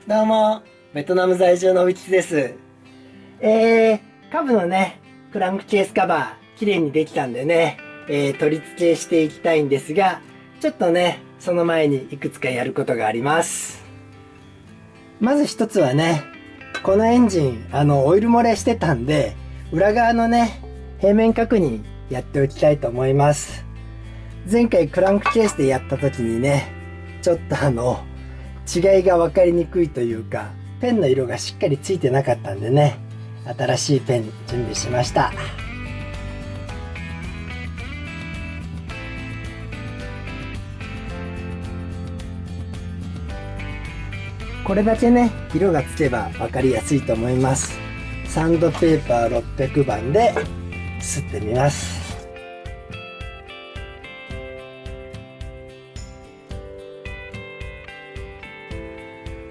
どうも、ベトナム在住のうちです。カブのね、クランクケースカバー、綺麗にできたんでね、取り付けしていきたいんですが、ちょっとね、その前にいくつかやることがあります。まず一つはね、このエンジン、オイル漏れしてたんで、裏側のね、平面確認やっておきたいと思います。前回クランクケースでやった時にね、ちょっと違いが分かりにくいというか、ペンの色がしっかりついてなかったんでね、新しいペン準備しました。これだけね、色がつけば分かりやすいと思います。サンドペーパー600番で擦ってみます。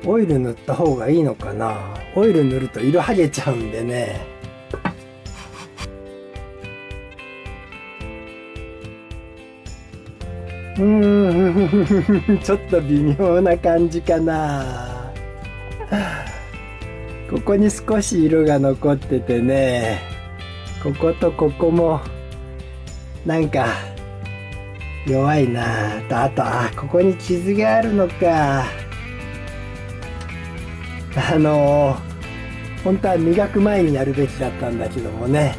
オイル塗った方がいいのかな。オイル塗ると色はげちゃうんでね。ちょっと微妙な感じかな。ここに少し色が残っててね、こことここもなんか弱いなと、ここに傷があるのか。本当は磨く前にやるべきだったんだけどもね、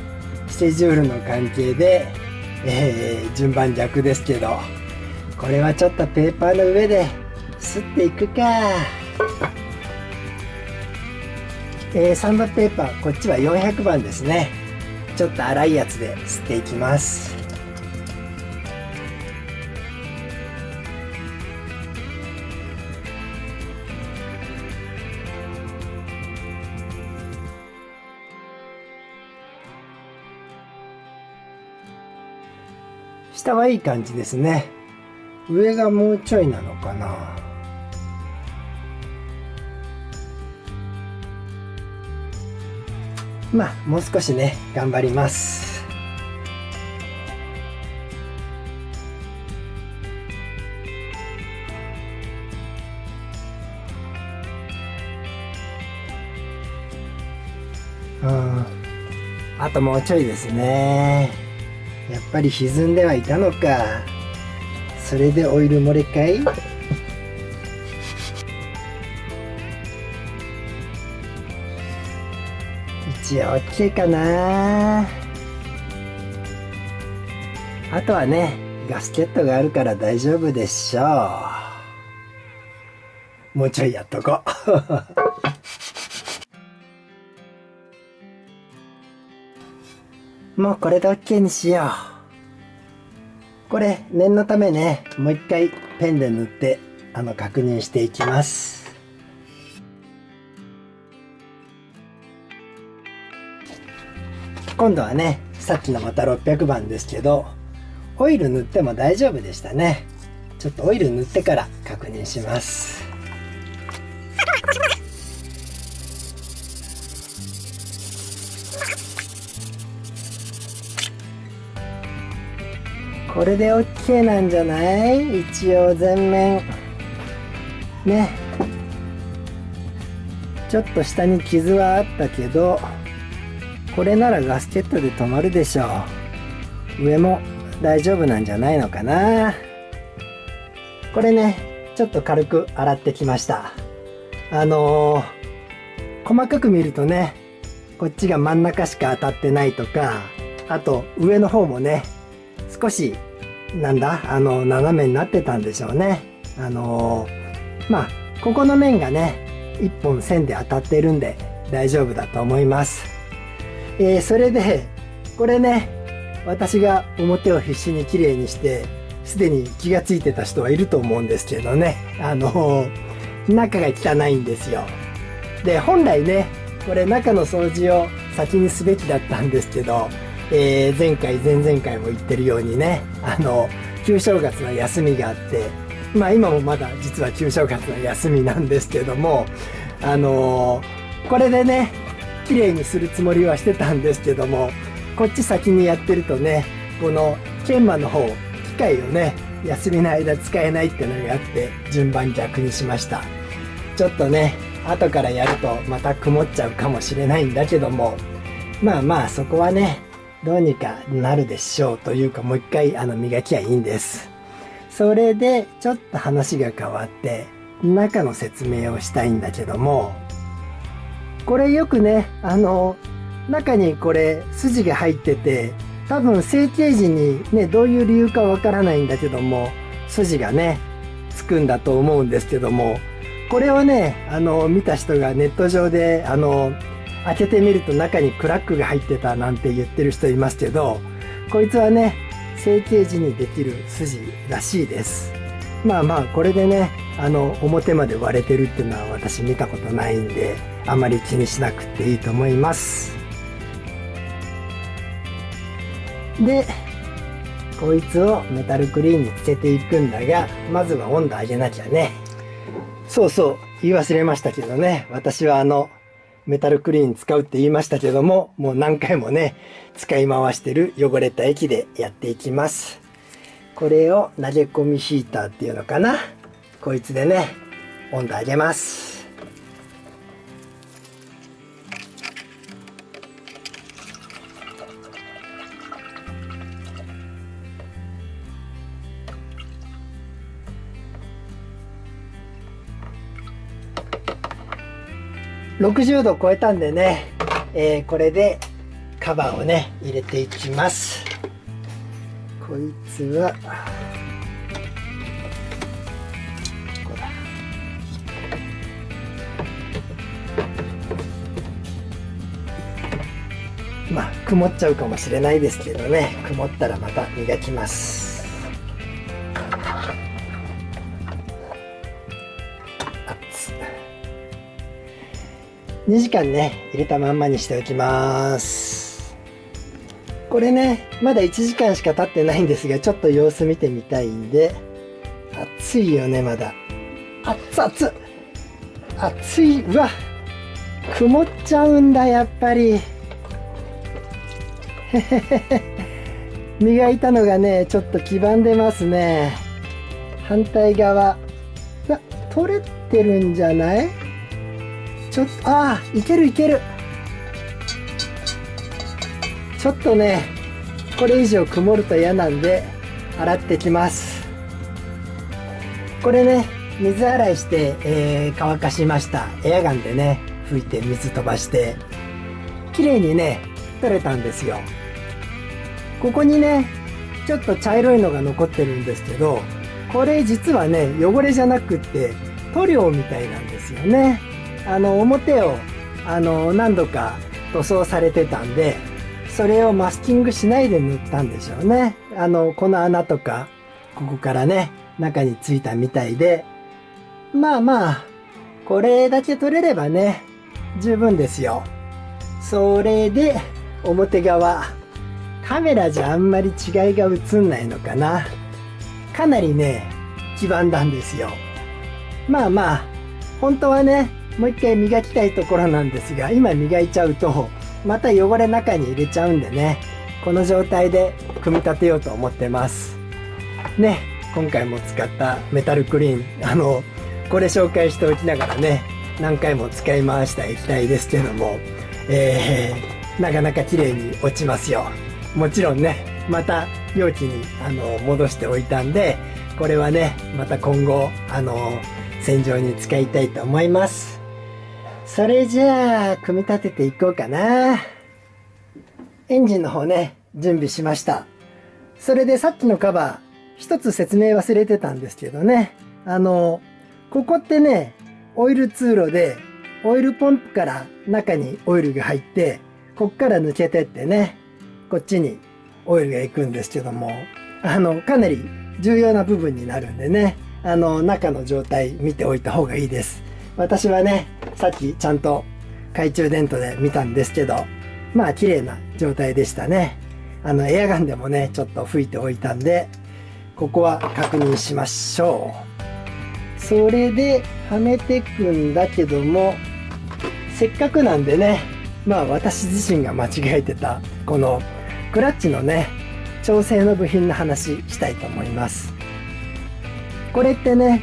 スケジュールの関係で、順番逆ですけど、これはちょっとペーパーの上で擦っていくか。サンドペーパー、こっちは400番ですね。ちょっと粗いやつで擦っていきます。下はいい感じですね。上がもうちょいなのかな。まあもう少しね、頑張ります。あともうちょいですね。やっぱり歪んではいたのか。それでオイル漏れかい。一応 OK かな。あとはね、ガスケットがあるから大丈夫でしょう。もうちょいやっとこう。もうこれで OK にしよう。これ念のためね、もう一回ペンで塗って確認していきます。今度はね、さっきのまた600番ですけど、オイル塗っても大丈夫でしたね。ちょっとオイル塗ってから確認します。これで OK なんじゃない？一応全面ね、ちょっと下に傷はあったけど、これならガスケットで止まるでしょう。上も大丈夫なんじゃないのかな。これね、ちょっと軽く洗ってきました。細かく見るとね、こっちが真ん中しか当たってないとか、あと上の方もね、少し斜めになってたんでしょうね。まあここの面がね、一本線で当たってるんで大丈夫だと思います。それでこれね、私が表を必死に綺麗にしてすでに気がついてた人はいると思うんですけどね、中が汚いんですよ。で本来ね、これ中の掃除を先にすべきだったんですけど、前回前々回も言ってるようにね、旧正月の休みがあって、まあ今もまだ実は旧正月の休みなんですけども、これでね綺麗にするつもりはしてたんですけども、こっち先にやってるとね、この研磨の方、機械をね休みの間使えないってのがあって、順番逆にしました。ちょっとね後からやるとまた曇っちゃうかもしれないんだけども、まあまあそこはね、どうにかなるでしょうというか、もう一回磨きゃいいんです。それでちょっと話が変わって中の説明をしたいんだけども、これよくね、中にこれ筋が入ってて、多分成形時にね、どういう理由かわからないんだけども、筋がねつくんだと思うんですけども、これをね見た人がネット上で開けてみると中にクラックが入ってたなんて言ってる人いますけど、こいつはね成形時にできる筋らしいです。まあまあこれでね表まで割れてるっていうのは私見たことないんで、あまり気にしなくていいと思います。でこいつをメタルクリーンにつけていくんだが、まずは温度上げなきゃね。そうそう、言い忘れましたけどね、私はメタルクリーン使うって言いましたけども、もう何回もね使い回してる汚れた液でやっていきます。これを投げ込みヒーターっていうのかな、こいつでね温度上げます。60度超えたんでね、これでカバーをね入れていきます。こいつはここだ。まあ曇っちゃうかもしれないですけどね、曇ったらまた磨きます。2時間ね入れたまんまにしておきます。これねまだ1時間しか経ってないんですが、ちょっと様子見てみたいんで。熱いよね、まだ熱い。うわ、曇っちゃうんだやっぱり磨いたのがねちょっと黄ばんでますね。反対側、いや取れてるんじゃない？ちょっと、いける。ちょっとね、これ以上曇ると嫌なんで、洗ってきます。これね、水洗いして、乾かしました。エアガンでね、拭いて水飛ばして、綺麗にね、取れたんですよ。ここにね、ちょっと茶色いのが残ってるんですけど、これ実はね、汚れじゃなくって、塗料みたいなんですよね。表を何度か塗装されてたんで、それをマスキングしないで塗ったんでしょうね。この穴とかここからね中についたみたいで、まあまあこれだけ取れればね十分ですよ。それで表側、カメラじゃあんまり違いが映んないのかな。かなりね黄ばんだんですよ。まあまあ本当はねもう一回磨きたいところなんですが、今磨いちゃうとまた汚れ中に入れちゃうんでね、この状態で組み立てようと思ってますね。今回も使ったメタルクリーン、これ紹介しておきながらね何回も使い回した液体ですけども、なかなか綺麗に落ちますよ。もちろんねまた容器に戻しておいたんで、これはねまた今後洗浄に使いたいと思います。それじゃあ組み立てていこうかな。エンジンの方ね準備しました。それでさっきのカバー一つ説明忘れてたんですけどね、ここってねオイル通路でオイルポンプから中にオイルが入って、こっから抜けてってねこっちにオイルが行くんですけども、かなり重要な部分になるんでね、中の状態見ておいた方がいいです。私はねさっきちゃんと懐中電灯で見たんですけど、まあ綺麗な状態でしたね。エアガンでもねちょっと吹いておいたんで、ここは確認しましょう。それではめてくんだけども、せっかくなんでね、まあ私自身が間違えてたこのクラッチのね調整の部品の話したいと思います。これってね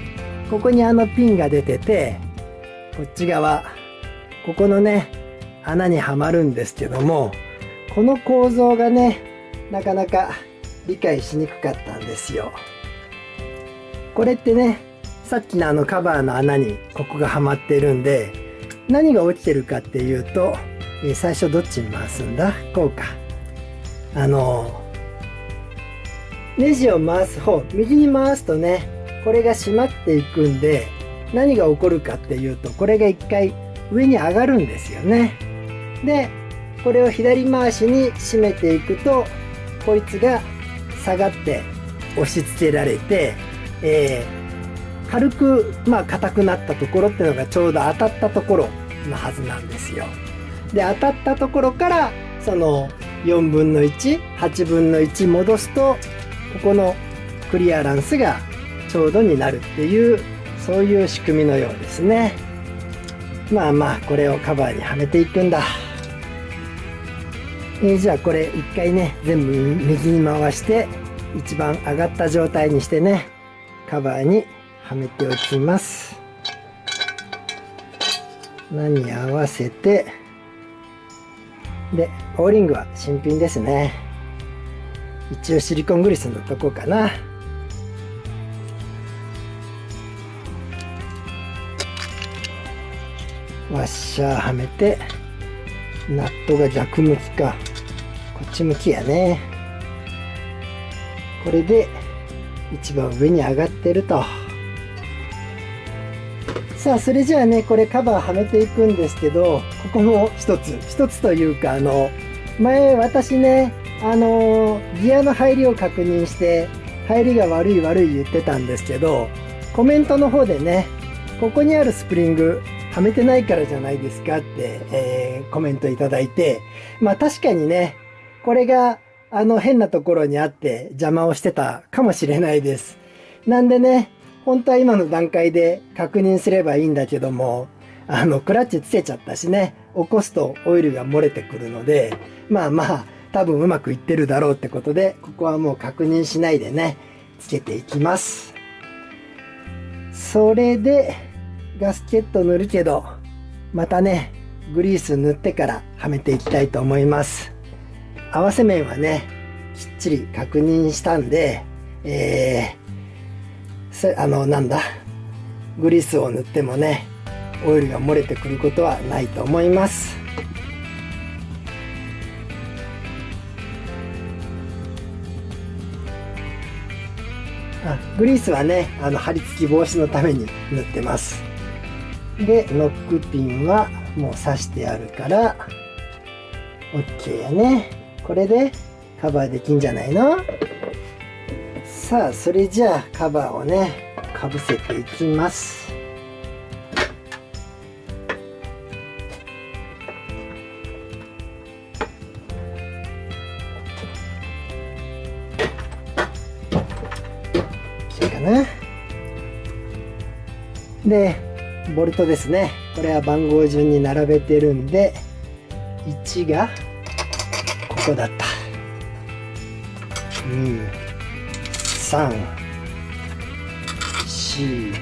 ここにピンが出てて、こっち側、ここのね、穴にはまるんですけども、この構造がね、なかなか理解しにくかったんですよ。これってね、さっきのカバーの穴にここがはまってるんで、何が起きてるかっていうと、最初どっちに回すんだ？こうか。ネジを回す方、右に回すとね、これが閉まっていくんで、何が起こるかっていうと、これが一回上に上がるんですよね。で、これを左回しに締めていくと、こいつが下がって押し付けられて、軽く、硬くなったところっていうのがちょうど当たったところのはずなんですよ。で、当たったところから、その4分の1、8分の1戻すと、ここのクリアランスがちょうどになるっていう、そういう仕組みのようですね。これをカバーにはめていくんだ。じゃあこれ一回ね、全部右に回して、一番上がった状態にしてね、カバーにはめておきます。何に合わせて、で、オーリングは新品ですね。一応シリコングリスのとこかな。ワッシャーはめて、ナットが逆向きか。こっち向きやね。これで一番上に上がってると。さあ、それじゃあね、これカバーはめていくんですけど、ここも一つというか、前私ね、ギアの入りを確認して、入りが悪い言ってたんですけど、コメントの方でね、ここにあるスプリング、はめてないからじゃないですかって、コメントいただいて、確かにね、これが変なところにあって邪魔をしてたかもしれないです。なんでね、本当は今の段階で確認すればいいんだけども、クラッチつけちゃったしね、起こすとオイルが漏れてくるので、多分うまくいってるだろうってことで、ここはもう確認しないでね、つけていきます。それで、ガスケット塗るけど、またね、グリース塗ってからはめていきたいと思います。合わせ面はね、きっちり確認したんで、グリースを塗ってもね、オイルが漏れてくることはないと思います。グリースはね、貼り付き防止のために塗ってます。で、ノックピンはもう刺してあるから、OK やね。これでカバーできんじゃないの？さあ、それじゃあカバーをね、かぶせていきます。で、ボルトですね。これは番号順に並べてるんで、1がここだった。2、3、4、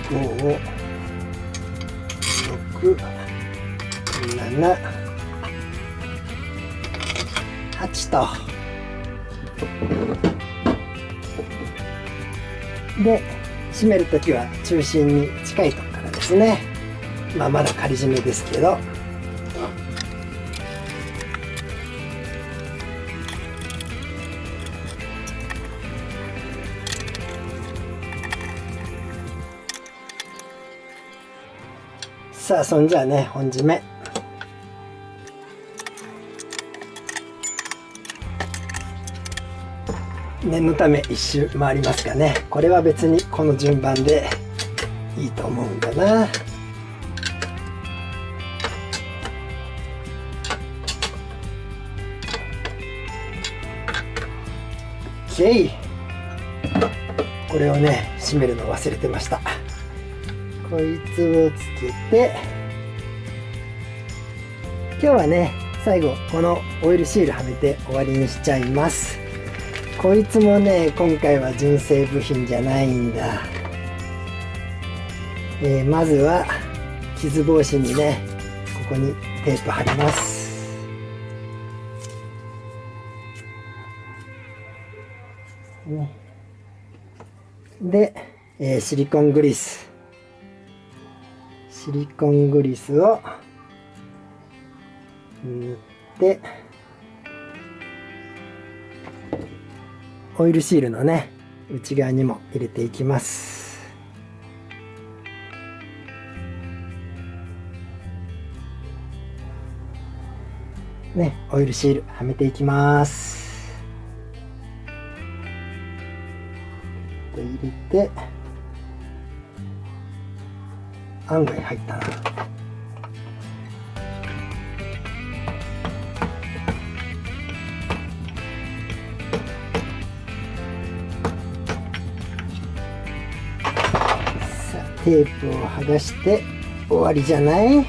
5、6、7、8と。で、締めるときは中心に近いところからですね。まだ仮締めですけど。さあ、そんじゃあね、本締め。念のため一周回りますかね。これは別にこの順番でいいと思うんだな。OK。これをね、締めるの忘れてました。こいつをつけて、今日はね、最後このオイルシールはめて終わりにしちゃいます。こいつもね、今回は純正部品じゃないんだ。まずは傷防止にね、ここにテープ貼ります。で、シリコングリスを塗って、オイルシールのね、内側にも入れていきます。ね、オイルシールはめていきます。入れて、案外入ったな。さあ、テープを剥がして終わりじゃない？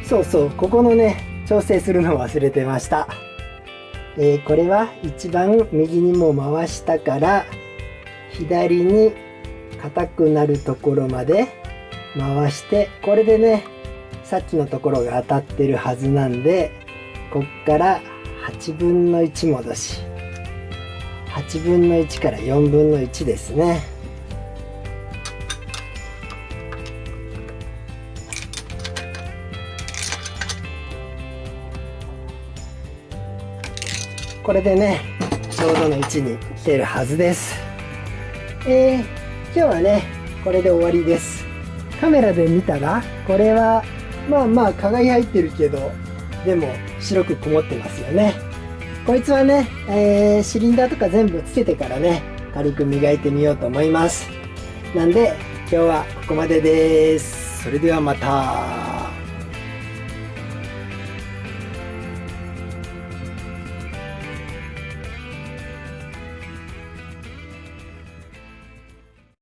そうそう、ここのね、調整するの忘れてました。これは一番右にも回したから、左に硬くなるところまで回して、これでね、さっきのところが当たってるはずなんで、こっから8分の1戻し、8分の1から4分の1ですね。これでね、ちょうどの位置に出るはずです。今日はね、これで終わりです。カメラで見たら、これは、まあまあ輝いてるけど、でも白く曇ってますよね。こいつはね、シリンダーとか全部つけてからね、軽く磨いてみようと思います。なんで、今日はここまでです。それではまた。